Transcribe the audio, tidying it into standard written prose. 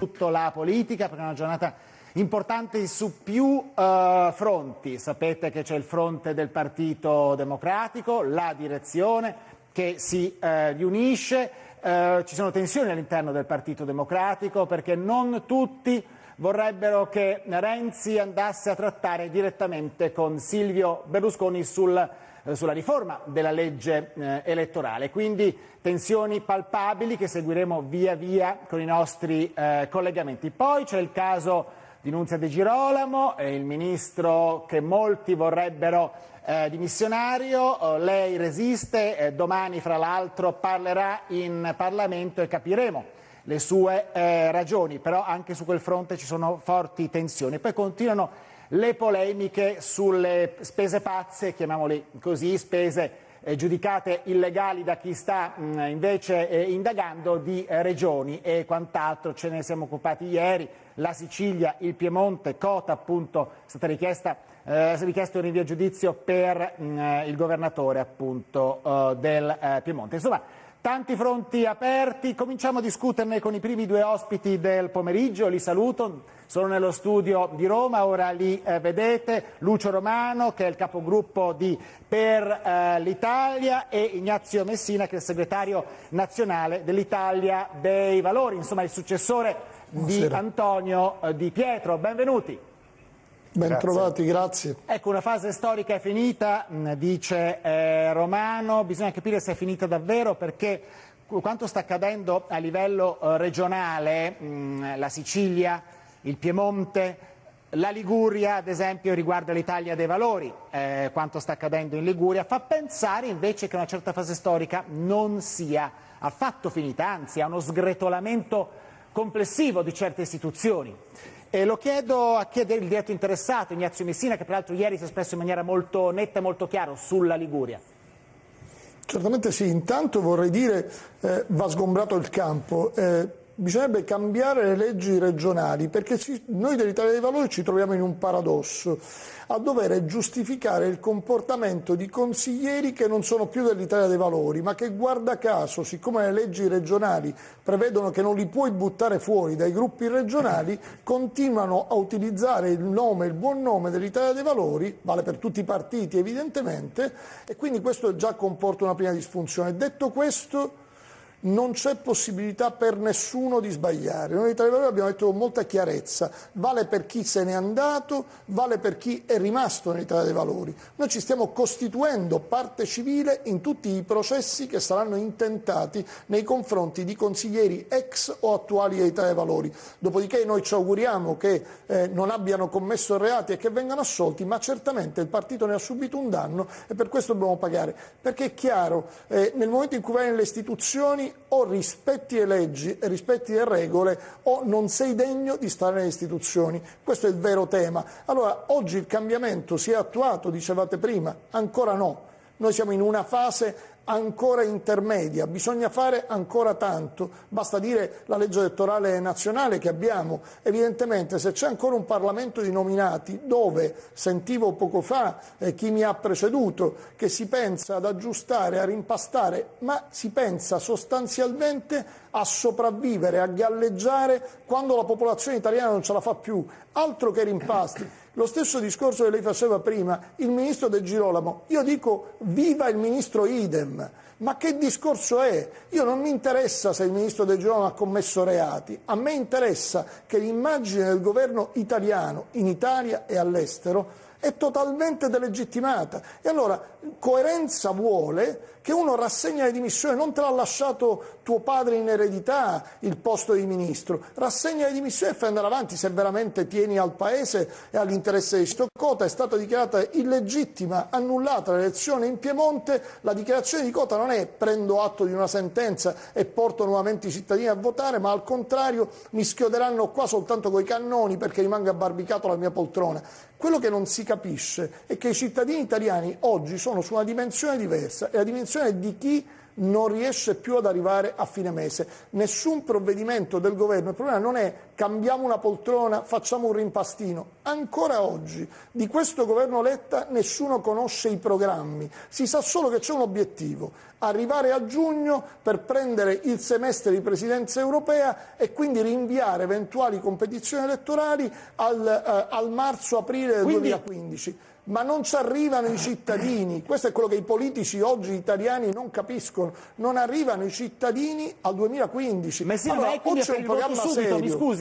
soprattutto la politica, perché è una giornata importante su più fronti. Sapete che c'è il fronte del Partito Democratico, la direzione che si riunisce, ci sono tensioni all'interno del Partito Democratico perché non tutti vorrebbero che Renzi andasse a trattare direttamente con Silvio Berlusconi sulla riforma della legge elettorale, quindi tensioni palpabili che seguiremo via via con i nostri collegamenti. Poi c'è il caso di Nunzia De Girolamo, il ministro che molti vorrebbero dimissionario, lei resiste, domani fra l'altro parlerà in Parlamento e capiremo le sue ragioni, però anche su quel fronte ci sono forti tensioni. Poi continuano le polemiche sulle spese pazze, chiamiamole così, spese giudicate illegali da chi sta invece indagando di regioni e quant'altro. Ce ne siamo occupati ieri, la Sicilia, il Piemonte, Cota appunto è stata richiesto un rinvio a giudizio per il governatore appunto del Piemonte. Insomma, tanti fronti aperti, cominciamo a discuterne con i primi due ospiti del pomeriggio, li saluto, sono nello studio di Roma, ora li vedete, Lucio Romano che è il capogruppo di Per l'Italia e Ignazio Messina che è il segretario nazionale dell'Italia dei Valori, insomma il successore di Antonio Di Pietro, benvenuti. Ben trovati, grazie. Ecco, una fase storica è finita, dice Romano, bisogna capire se è finita davvero perché quanto sta accadendo a livello regionale, la Sicilia, il Piemonte, la Liguria ad esempio riguarda l'Italia dei Valori, quanto sta accadendo in Liguria, fa pensare invece che una certa fase storica non sia affatto finita, anzi ha uno sgretolamento complessivo di certe istituzioni. E lo chiedo a chi è il diretto interessato, Ignazio Messina, che peraltro ieri si è espresso in maniera molto netta e molto chiara sulla Liguria. Certamente sì, intanto vorrei dire va sgombrato il campo. Bisognerebbe cambiare le leggi regionali perché noi dell'Italia dei Valori ci troviamo in un paradosso a dover giustificare il comportamento di consiglieri che non sono più dell'Italia dei Valori ma che guarda caso, siccome le leggi regionali prevedono che non li puoi buttare fuori dai gruppi regionali, continuano a utilizzare il buon nome dell'Italia dei Valori, vale per tutti i partiti evidentemente, e quindi questo già comporta una prima disfunzione. Detto questo, non c'è possibilità per nessuno di sbagliare. Noi Italia dei Valori abbiamo detto con molta chiarezza, vale per chi se n'è andato, vale per chi è rimasto nell'Italia dei Valori. Noi ci stiamo costituendo parte civile in tutti i processi che saranno intentati nei confronti di consiglieri ex o attuali dell'Italia dei Valori. Dopodiché noi ci auguriamo che non abbiano commesso reati e che vengano assolti, ma certamente il partito ne ha subito un danno e per questo dobbiamo pagare. Perché è chiaro, nel momento in cui vai nelle istituzioni o rispetti le leggi e rispetti le regole o non sei degno di stare nelle istituzioni. Questo è il vero tema. Allora, oggi il cambiamento si è attuato, dicevate prima, ancora no. Noi siamo in una fase ancora intermedia, bisogna fare ancora tanto, basta dire la legge elettorale nazionale che abbiamo. Evidentemente se c'è ancora un Parlamento di nominati dove, sentivo poco fa chi mi ha preceduto, che si pensa ad aggiustare, a rimpastare, ma si pensa sostanzialmente a sopravvivere, a galleggiare quando la popolazione italiana non ce la fa più, altro che rimpasti. Lo stesso discorso che lei faceva prima, il ministro De Girolamo, io dico viva il ministro idem, ma che discorso è? Io non mi interessa se il ministro De Girolamo ha commesso reati, a me interessa che l'immagine del governo italiano in Italia e all'estero è totalmente delegittimata e allora coerenza vuole che uno rassegna le dimissioni, non te l'ha lasciato tuo padre in eredità il posto di ministro, rassegna le dimissioni e fai andare avanti se veramente tieni al paese e all'interesse di Cota. È stata dichiarata illegittima, annullata l'elezione in Piemonte, la dichiarazione di Cota non è prendo atto di una sentenza e porto nuovamente i cittadini a votare, ma al contrario mi schioderanno qua soltanto coi cannoni perché rimanga abbarbicato alla mia poltrona. Quello che non si capisce è che i cittadini italiani oggi sono su una dimensione diversa, e la dimensione di chi non riesce più ad arrivare a fine mese. Nessun provvedimento del governo, il problema non è cambiamo una poltrona, facciamo un rimpastino. Ancora oggi di questo governo Letta nessuno conosce i programmi, si sa solo che c'è un obiettivo: arrivare a giugno per prendere il semestre di presidenza europea e quindi rinviare eventuali competizioni elettorali al marzo-aprile del 2015. Ma non ci arrivano i cittadini, questo è quello che i politici oggi italiani non capiscono, non arrivano i cittadini al 2015. Messina, Allora, ma è quindi o c'è per un il voto programma subito, mi serio. scusi.